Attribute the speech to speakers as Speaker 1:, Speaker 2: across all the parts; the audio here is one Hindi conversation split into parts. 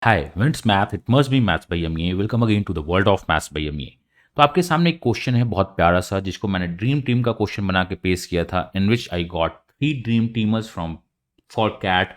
Speaker 1: Hi, when it's math it must be maths by MEA. Welcome again to the world of maths by MEA. तो आपके सामने एक क्वेश्चन है बहुत प्यारा सा, जिसको मैंने ड्रीम टीम का क्वेश्चन बना के पेश किया था, in which I got 3 dream teamers from four CAT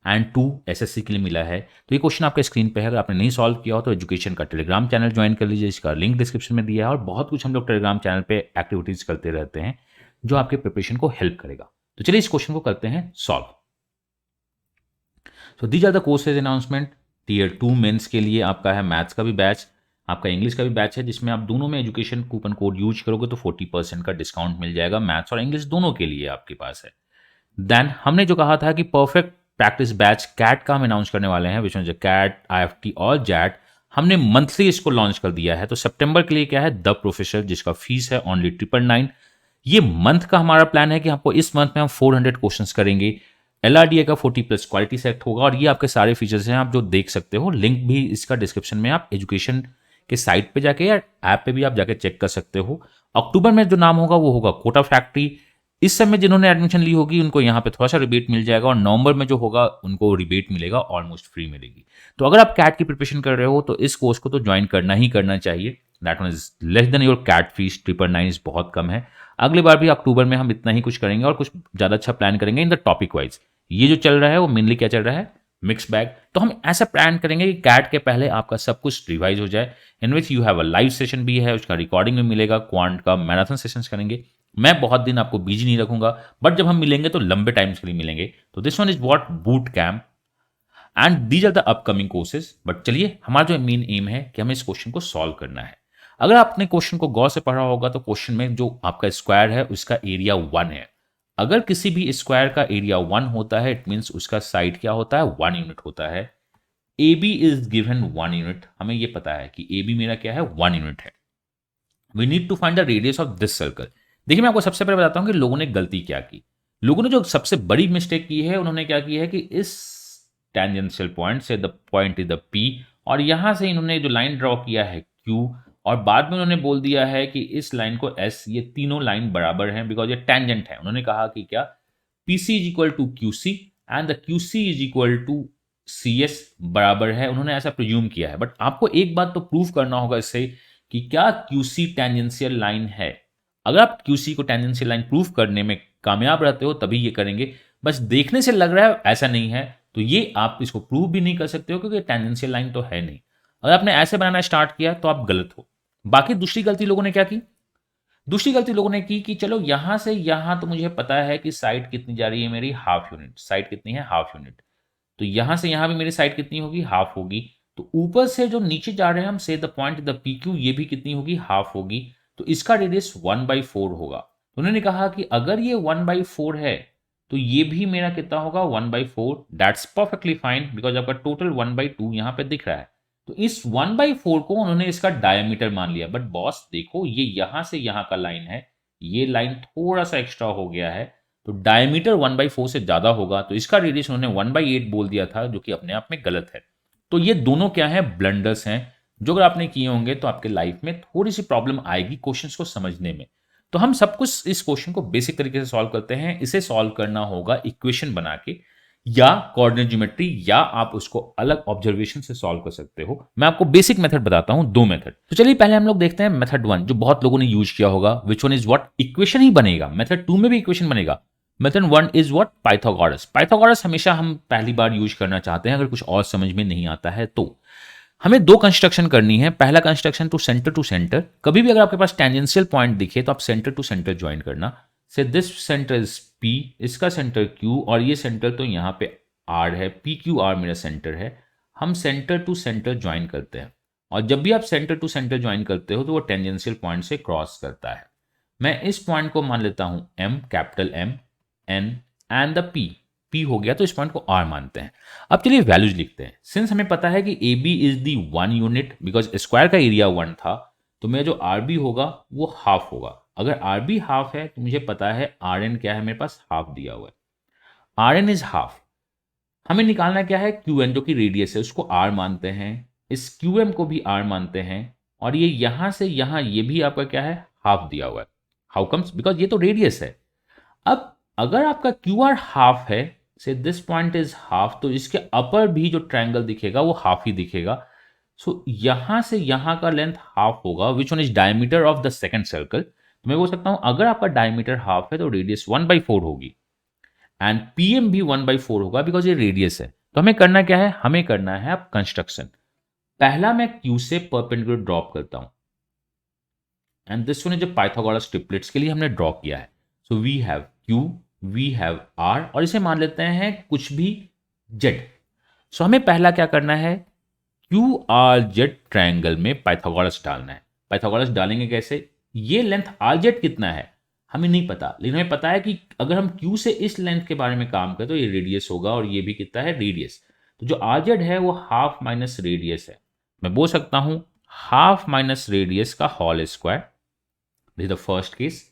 Speaker 1: and 2 SSC के लिए मिला है। तो ये क्वेश्चन आपके स्क्रीन पे है। अगर आपने नहीं सॉल्व किया हो तो एजुकेशन का टेलीग्राम चैनल ज्वाइन कर लीजिए, इसका लिंक डिस्क्रिप्शन में दिया है। और बहुत कुछ हम लोग टेलीग्राम चैनल पे एक्टिविटीज करते रहते हैं जो आपके प्रिपरेशन को हेल्प करेगा। तो चलिए इस क्वेश्चन को करते हैं solve. So these are the courses announcement. Tier 2 mains के लिए आपका है मैथ्स का भी बैच, आपका इंग्लिश का भी बैच है, जिसमें आप दोनों में एजुकेशन कूपन कोड यूज करोगे तो 40% का डिस्काउंट मिल जाएगा। मैथ्स और इंग्लिश दोनों के लिए आपके पास है। देन हमने जो कहा था कि परफेक्ट प्रैक्टिस बैच कैट का हम अनाउंस करने वाले हैं, विच मीन कैट, आईएफटी और जैट। हमने मंथली इसको लॉन्च कर दिया है। तो सितंबर के लिए क्या है, द प्रोफेसर, जिसका फीस है ओनली 999। ये मंथ का हमारा प्लान है कि आपको इस मंथ में हम 400 क्वेश्चंस करेंगे। LRDA का 40+ क्वालिटी सेट होगा और ये आपके सारे फीचर्स हैं, आप जो देख सकते हो। लिंक भी इसका डिस्क्रिप्शन में, आप एजुकेशन के साइट पे जाके या ऐप पे भी आप जाके चेक कर सकते हो। अक्टूबर में जो नाम होगा वो होगा कोटा फैक्ट्री। इस समय जिन्होंने एडमिशन ली होगी उनको यहाँ पे थोड़ा सा रिबेट मिल जाएगा, और नवंबर में जो होगा उनको रिबेट मिलेगा, ऑलमोस्ट फ्री मिलेगी। तो अगर आप कैट की प्रिपरेशन कर रहे हो तो इस कोर्स को तो ज्वाइन करना ही करना चाहिए। That one is less than your CAT fees. 999 बहुत कम है। अगली बार भी अक्टूबर में हम इतना ही कुछ करेंगे और कुछ ज़्यादा अच्छा प्लान करेंगे इन द टॉपिक वाइज। ये जो चल रहा है वो मेनली क्या चल रहा है, मिक्स बैग। तो हम ऐसा प्लान करेंगे कि कैट के पहले आपका सब कुछ रिवाइज हो जाए, in which you have a live session भी है, उसका रिकॉर्डिंग भी मिलेगा। क्वांट का मैराथन सेशंस करेंगे। मैं बहुत दिन आपको बिजी नहीं रखूंगा, बट जब हम मिलेंगे तो लंबे टाइम्स के लिए मिलेंगे। तो this one is what boot camp and these are the upcoming courses. But चलिए, हमारा जो मेन एम है कि हमें इस क्वेश्चन को सॉल्व करना है। अगर आपने क्वेश्चन को गौर से पढ़ा होगा तो क्वेश्चन में जो आपका स्क्वायर है उसका एरिया 1 है। अगर किसी भी स्क्वायर का एरिया 1 होता है, इट मीन्स उसका साइड क्या होता है, 1 यूनिट होता है। A B is given 1 unit. हमें यह पता है कि ए बी मेरा क्या है, 1 यूनिट है। We need to find the radius of this circle. देखिए, मैं आपको सबसे पहले बताता हूं कि लोगों ने गलती क्या की। लोगों ने जो सबसे बड़ी मिस्टेक की है, उन्होंने क्या किया है कि इस टेंजेंशियल पॉइंट से, the point is the P, और यहां से इन्होंने जो लाइन ड्रॉ किया है क्यू, और बाद में उन्होंने बोल दिया है कि इस लाइन को एस। ये तीनों लाइन बराबर हैं बिकॉज ये टेंजेंट है। उन्होंने कहा कि क्या, PC is equal to QC and the QC is equal to C S बराबर है। उन्होंने ऐसा प्रिज्यूम किया है, बट आपको एक बात तो प्रूव करना होगा इससे कि क्या क्यूसी टेंजेंशियल लाइन है। अगर आप क्यूसी को टेंजेंशियल लाइन प्रूव करने में कामयाब रहते हो तभी ये करेंगे। बस देखने से लग रहा है, ऐसा नहीं है, तो ये आप इसको प्रूव भी नहीं कर सकते हो क्योंकि टेंजेंशियल लाइन तो है नहीं। अगर आपने ऐसे बनाना स्टार्ट किया तो आप गलत हो। बाकी दूसरी गलती लोगों ने क्या की, दूसरी गलती लोगों ने की कि चलो यहां से यहां तो मुझे पता है कि साइड कितनी जा रही है मेरी, हाफ यूनिट। साइड कितनी है, हाफ यूनिट। तो यहां से यहां भी मेरी साइड कितनी होगी, हाफ होगी। तो ऊपर से जो नीचे जा रहे हैं हम, से the point the P Q, ये भी कितनी होगी, हाफ होगी। तो इसका रेडियस 1/4 होगा। तो उन्होंने कहा कि अगर ये 1/4 है तो ये भी मेरा कितना होगा, 1/4। दैट्स परफेक्टली फाइन बिकॉज आपका टोटल 1/2 यहां पे दिख रहा है। तो इस 1/4 को उन्होंने इसका डायमीटर मान लिया। बट बॉस देखो, ये यहां से यहां का लाइन है, ये लाइन थोड़ा सा एक्स्ट्रा हो गया है, तो डायमीटर 1/4 से ज्यादा होगा। तो इसका रेडियस उन्होंने 1/8 बोल दिया था, जो कि अपने आप में गलत है। तो ये दोनों क्या है, ब्लंडर्स हैं, जो अगर आपने किए होंगे तो आपके लाइफ में थोड़ी सी प्रॉब्लम आएगी क्वेश्चंस को समझने में। तो हम सब कुछ इस क्वेश्चन को बेसिक तरीके से सॉल्व करते हैं। इसे सॉल्व करना होगा इक्वेशन बना के, या कोऑर्डिनेट ज्योमेट्री, या आप उसको अलग ऑब्जर्वेशन से सॉल्व कर सकते हो। मैं आपको बेसिक मेथड बताता हूं, 2 मेथड। तो चलिए पहले हम लोग देखते हैं मेथड 1, जो बहुत लोगों ने यूज किया होगा, which one is what, equation ही बनेगा। मेथड 2 में भी इक्वेशन बनेगा। Method 1 is what, Pythagoras. Pythagoras हमेशा हम पहली बार यूज करना चाहते हैं अगर कुछ और समझ में नहीं आता है तो। हमें 2 कंस्ट्रक्शन करनी है। पहला construction to centre to centre. कभी भी अगर आपके पास टेंजेंशियल पॉइंट दिखे तो आप सेंटर टू सेंटर ज्वाइन करना। से दिस सेंटर इज P, इसका सेंटर Q, और ये सेंटर तो यहाँ पे R है। PQR मेरा सेंटर है। हम सेंटर टू सेंटर ज्वाइन करते हैं, और जब भी आप सेंटर टू सेंटर ज्वाइन करते हो तो वो टेंजेंशियल पॉइंट से क्रॉस करता है। मैं इस पॉइंट को मान लेता हूं M, capital M, N and the P हो गया, तो इस पॉइंट को R मानते हैं। अब चलिए वैल्यूज लिखते हैं। सिंस हमें पता है कि AB is the 1 unit, because square का एरिया 1 था, तो मेरा जो RB होगा वो हाफ होगा। अगर RB हाफ है तो मुझे पता है RN क्या है, मेरे पास हाफ दिया हुआ है। RN is half. हमें निकालना क्या है, QN, जो कि रेडियस है, उसको R मानते हैं। इस QM को भी R मानते हैं, और ये यहां से यहां ये भी आपका क्या है, हाफ दिया हुआ है। हाउ कम्स, बिकॉज ये तो रेडियस है। अब अगर आपका QR हाफ है, से दिस पॉइंट इज हाफ, तो इसके अपर भी जो ट्रायंगल दिखेगा वो हाफ ही दिखेगा। सो यहां से यहां का लेंथ हाफ होगा, which one is diameter of the second circle. तो मैं बोल सकता हूं अगर आपका डायमीटर हाफ है तो रेडियस 1/4 होगी, एंड पीएम भी 1/4 होगा बिकॉज ये रेडियस है। तो हमें करना क्या है, हमें करना है अब कंस्ट्रक्शन। पहला मैं क्यू से परपेंडिकुलर ड्रॉप करता हूं, एंड दिस वन इज जो पाइथागोरस ट्रिपलेट्स के लिए हमने ड्रॉ किया है। So we have Q, we have R, और इसे मान लेते हैं कुछ भी जेड। सो हमें पहला क्या करना है, क्यू आर जेड ट्रायंगल में पाइथागोरस डालना है। पाइथागोरस डालेंगे कैसे, ये लेंथ आर जेड कितना है हमें नहीं पता, लेकिन हमें पता है कि अगर हम क्यू से इस लेंथ के बारे में काम करें तो ये रेडियस होगा, और ये भी कितना है, रेडियस। तो जो आर जेड है वो हाफ माइनस रेडियस है। मैं बोल सकता हूं हाफ माइनस रेडियस का whole square, this is the first case.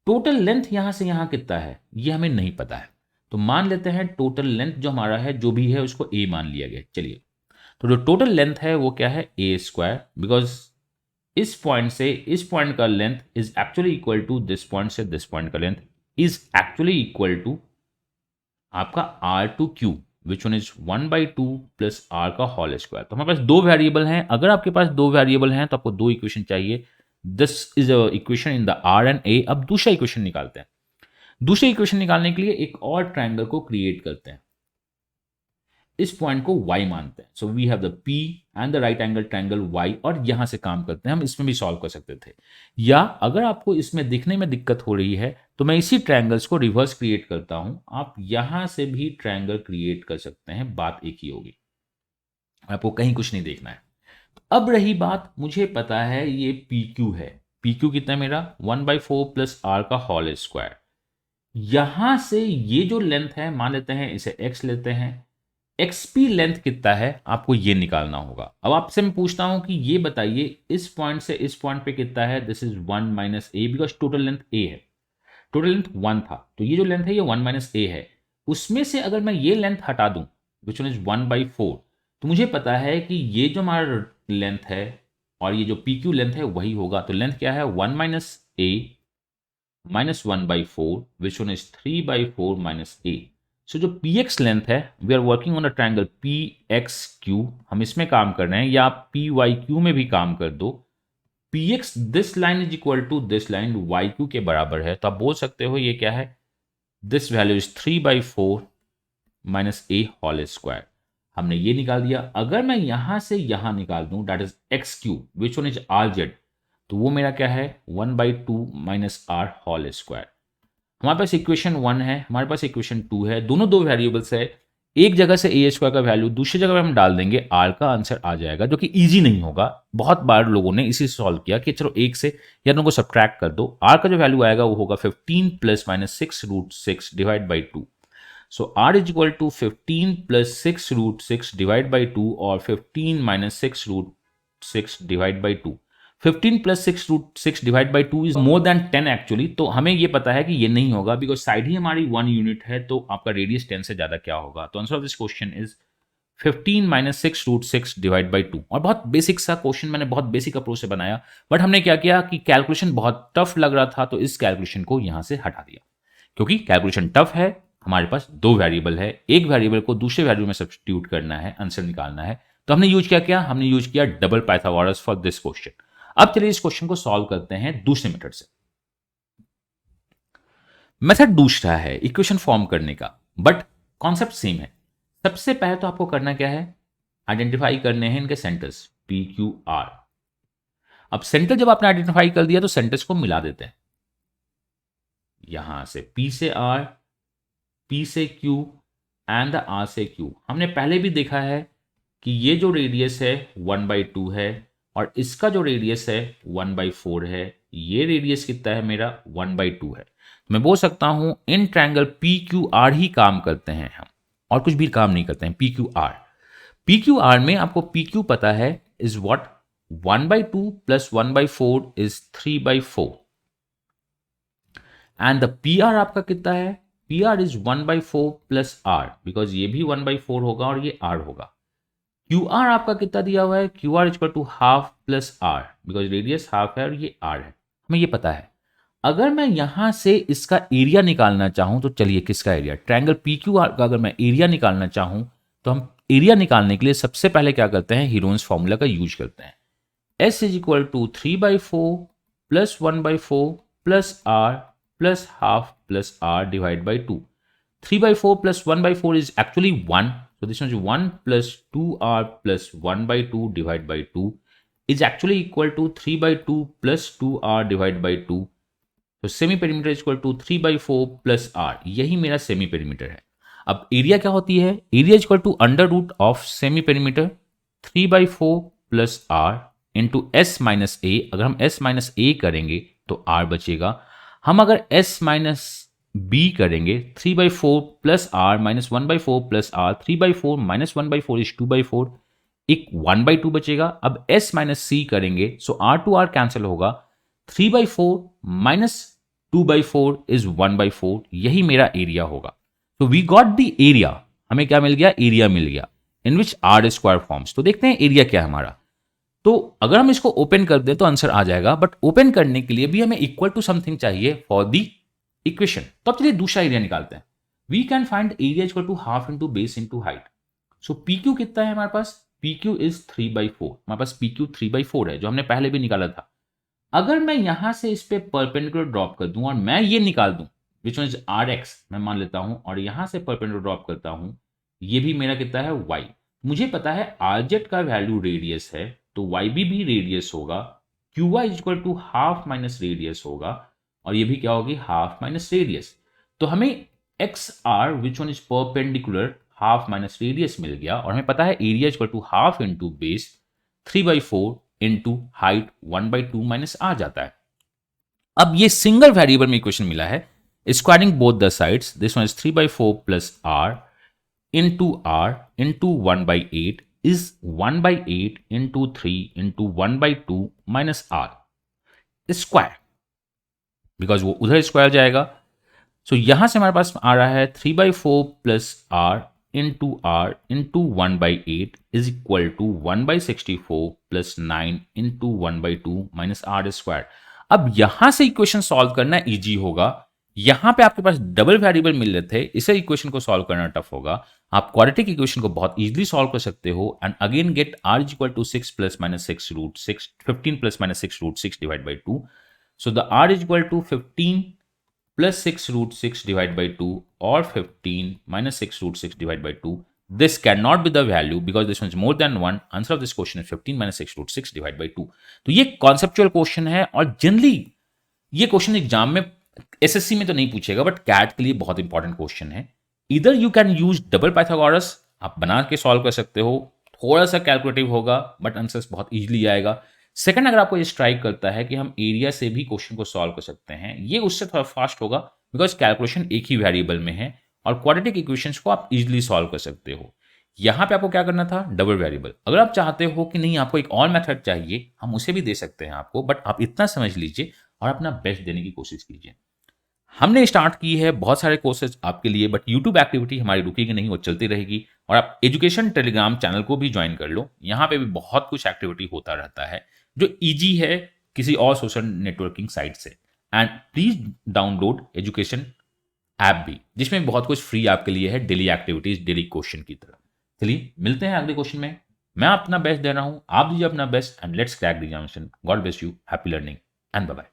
Speaker 1: Total length यहां से यहां कितना है ये हमें नहीं पता है, तो मान लेते हैं टोटल लेंथ जो हमारा है जो भी है उसको ए मान लिया गया। चलिए, तो जो टोटल लेंथ है वो क्या है, ए स्क्वायर, बिकॉज इस पॉइंट से इस पॉइंट का length is actually equal to this point से दिस पॉइंट का length is actually equal to आपका r to q, which one is 1/2 plus r का होल स्क्वायर। तो हमारे पास दो वेरिएबल हैं, अगर आपके पास दो वेरिएबल हैं तो आपको दो इक्वेशन चाहिए। This is a equation in the r and a. अब दूसरा इक्वेशन निकालते हैं। दूसरे इक्वेशन निकालने के लिए एक और ट्रायंगल को क्रिएट करते हैं, इस पॉइंट को y मानते हैं। So we have the p and the right angle triangle y, और यहां से काम करते हैं। हम इसमें भी सॉल्व कर सकते थे, या अगर आपको इसमें दिखने में दिक्कत हो रही है तो मैं इसी ट्रायंगल्स को रिवर्स क्रिएट करता हूं, आप यहां से भी ट्रायंगल क्रिएट कर सकते हैं, बात एक ही होगी, आपको कहीं कुछ नहीं देखना है। अब रही बात, मुझे पता है ये PQ है, PQ कितना है मेरा 1/4 प्लस आर का होल स्क्वायर। यहां से ये जो लेंथ है मान लेते हैं इसे x लेते हैं, एक्सपी लेंथ कितना है आपको ये निकालना होगा। अब आपसे मैं पूछता हूं कि ये बताइए इस पॉइंट से इस पॉइंट पे कितना है, this is 1 minus a, because total length a है, टोटल लेंथ 1 था, तो ये जो लेंथ है ये 1 माइनस ए है। उसमें से अगर मैं ये लेंथ हटा दूं विच वन इज 1/4, तो मुझे पता है कि ये जो हमारा लेंथ है और ये जो पी क्यू लेंथ है वही होगा। तो लेंथ क्या है 1 minus a minus 1/4, which one is 3/4 minus a. So जो पी एक्स लेंथ है, we are working on a triangle p x q, हम इसमें काम कर रहे हैं, या आप पी वाई क्यू में भी काम कर दो। P X this line is equal to this line Y Q के बराबर है, तो आप बोल सकते हो ये क्या है, this value is 3/4 minus A whole square. हमने ये निकाल दिया। अगर मैं यहां से यहां निकाल दूं that is x Q which one is are Z, तो वो मेरा क्या है 1/2 माइनस आर होल स्क्वायर। हमारे पास इक्वेशन 1 है, हमारे पास इक्वेशन 2 है, दोनों दो वेरिएबल्स है। एक जगह से ए स्क्वायर का वैल्यू दूसरी जगह पे हम डाल देंगे, आर का आंसर आ जाएगा, जो कि इजी नहीं होगा। बहुत बार लोगों ने इसी सॉल्व किया कि चलो एक से या दोनों को सब्ट्रैक्ट कर दो, आर का जो वैल्यू आएगा वो होगा 15 plus minus 6√6 divide by 2। So R is equal to 15 plus 6√6 divide by 2 और 15 minus 6√6 divide by 2। 15 plus 6√6 divide by 2 is more than 10 actually. तो हमें ये पता है कि ये नहीं होगा बिकॉज साइड ही हमारी 1 यूनिट है, तो आपका रेडियस 10 से ज्यादा क्या होगा। तो answer of this question is 15 minus 6√6 divide by 2। और बहुत बेसिक सा क्वेश्चन, मैंने बहुत बेसिक अप्रोच से बनाया, बट हमने क्या किया कि कैलकुलेशन बहुत टफ लग रहा था, तो इस कैलकुलेशन को यहां से हटा दिया। क्योंकि कैलकुलेशन टफ है, हमारे पास दो वेरिएबल है, एक वेरिएबल को दूसरे वेरिएबल में सब्स्टिट्यूट करना है, आंसर निकालना है, तो हमने यूज किया हमने यूज किया double Pythagoras for this question. अब चलिए इस क्वेश्चन को सॉल्व करते हैं दूसरे मेथड से। मेथड दूसरा है इक्वेशन फॉर्म करने का, बट कॉन्सेप्ट सेम है। सबसे पहले तो आपको करना क्या है, आइडेंटिफाई करने हैं इनके सेंटर्स पी क्यू आर। अब सेंटर जब आपने आइडेंटिफाई कर दिया तो सेंटर्स को मिला देते हैं, यहां से पी से आर, पी से क्यू एंड द आर से क्यू। हमने पहले भी देखा है कि ये जो रेडियस है 1/2 है और इसका जो रेडियस है 1/4 है। ये रेडियस कितना है मेरा 1/2 है। मैं बोल सकता हूं in triangle p Q r ही काम करते हैं हम, और कुछ भी काम नहीं करते हैं। P Q R, P Q R में आपको पी क्यू पता है is what, 1/2 plus 1/4 is 3/4 and the P R आपका कितना है, P R is 1/4 plus R, because ये भी 1/4 होगा और ये आर होगा। क्यू आर आपका कितना दिया हुआ है, Q R equal to half plus R, because radius half है और ये आर है, हमें ये पता है। अगर मैं यहां से इसका एरिया निकालना चाहूं तो चलिए, किसका area, triangle p Q R का अगर मैं एरिया निकालना चाहूं तो हम एरिया निकालने के लिए सबसे पहले क्या करते हैं, हीरोन्स फॉर्मूला का यूज करते हैं। S is equal to 3/4 plus 1/4 plus R plus half plus R divide by 2। 3/4 plus 1/4 is actually 1. So this one is 1 plus 2r plus 1/2 divided by 2 is actually equal to 3/2 plus 2r divided by 2. तो semi perimeter is equal to 3/4 plus R, यही मेरा सेमी पेरीमीटर है। अब एरिया क्या होती है, area is equal to under root of semi perimeter 3/4 plus are into s minus a. अगर हम एस माइनस ए करेंगे तो आर बचेगा। हम अगर एस माइनस बी करेंगे 3/4 plus R minus 1/4 plus R, 3/4 minus 1/4 is 2/4, एक 1/2 बचेगा। अब एस माइनस सी करेंगे so R to R cancel होगा, 3/4 माइनस 2/4 इज 1/4, यही मेरा एरिया होगा। तो वी गॉट द एरिया, हमें क्या मिल गया, एरिया मिल गया इन विच आर स्क्वायर फॉर्म्स। तो देखते हैं एरिया क्या है हमारा। तो अगर हम इसको ओपन कर दें तो आंसर आ जाएगा, बट ओपन करने के लिए भी हमें इक्वल टू समथिंग चाहिए फॉर दी इक्वेशन। तो अब चलिए दूसरा एरिया निकालते हैं। We can find area equal to half into base into height. So P Q कितना है हमारे पास, पी क्यू इज 3/4, हमारे पास पी क्यू 3/4 है जो हमने पहले भी निकाला था। अगर मैं यहां से इस पे परपेंडिकुलर ड्रॉप कर दूं और मैं ये निकाल दूं which one is R X मैं मान लेता हूं, और यहां से परपेंडिकुलर ड्रॉप करता हूं, ये भी मेरा कितना है वाई। मुझे पता है आर जेड का वैल्यू रेडियस है तो वाई भी रेडियस होगा, Q Y is equal to half minus radius होगा, और ये भी क्या होगी, हाफ माइनस रेडियस। तो हमें x r which one is perpendicular half minus radius मिल गया, और हमें पता है area equal to half into base 3/4 into height 1/2 minus आ जाता है। अब ये सिंगल वेरिएबल में इक्वेशन मिला है, squaring both the sides, this one is 3/4 plus are into 1/8 is 1/8 into 3 into 1/2 minus r square, because वो उधर स्क्वायर जाएगा। सो यहां से हमारे पास आ रहा है 3/4 plus are into 1/8 is equal to 1/64 plus 9 into 1/2 minus R square. अब यहां से इक्वेशन सॉल्व करना इजी होगा। यहां पे आपके पास डबल वेरिएबल मिल रहे थे, इसे इक्वेशन को सॉल्व करना टफ होगा। आप क्वाड्रेटिक इक्वेशन को बहुत इजीली सॉल्व कर सकते हो and again get r is equal to 6 plus minus 6 root 6, 15 plus minus 6 root 6 divide by 2। So the r is equal to 15 plus 6 root 6 divide by 2 और 15 minus 6 root 6 divide by 2। This cannot be the value because this one is more than 1. Answer of this question is 15 minus 6 root 6 divided by 2. तो ये कॉन्सेप्चुअल क्वेश्चन है और जनरली ये क्वेश्चन एग्जाम में एसएससी में तो नहीं पूछेगा बट कैट के लिए बहुत इंपॉर्टेंट क्वेश्चन है। इधर you can use double Pythagoras, आप बना के सॉल्व कर सकते हो, थोड़ा सा कैलकुलेटिव होगा बट आंसर बहुत इजीली आएगा। सेकंड, अगर आपको ये स्ट्राइक करता है कि हम एरिया से भी क्वेश्चन को सॉल्व कर सकते हैं, ये उससे थोड़ा फास्ट होगा बिकॉज कैलकुलेशन एक ही वेरिएबल में है और क्वाड्रेटिक इक्वेशंस को आप इजीली सॉल्व कर सकते हो। यहां पे आपको क्या करना था, डबल वेरिएबल। अगर आप चाहते हो कि नहीं आपको एक और मेथड चाहिए, हम उसे भी दे सकते हैं आपको, बट आप इतना समझ लीजिए और अपना बेस्ट देने की कोशिश कीजिए। हमने स्टार्ट की है बहुत सारे कोर्सेज आपके लिए, बट यूट्यूब एक्टिविटी हमारी रुकेगी नहीं, वो चलती रहेगी। और आप एजुकेशन टेलीग्राम चैनल को भी ज्वाइन कर लो, यहाँ पे भी बहुत कुछ एक्टिविटी होता रहता है जो ईजी है किसी और सोशल नेटवर्किंग साइट से। And please download education app भी, जिसमें बहुत कुछ फ्री आपके लिए है, डेली एक्टिविटीज, डेली क्वेश्चन की तरह। चलिए मिलते हैं अगले क्वेश्चन में। मैं अपना बेस्ट दे रहा हूं, आप दीजिए अपना best and let's crack the examination. God bless you, happy learning and bye bye.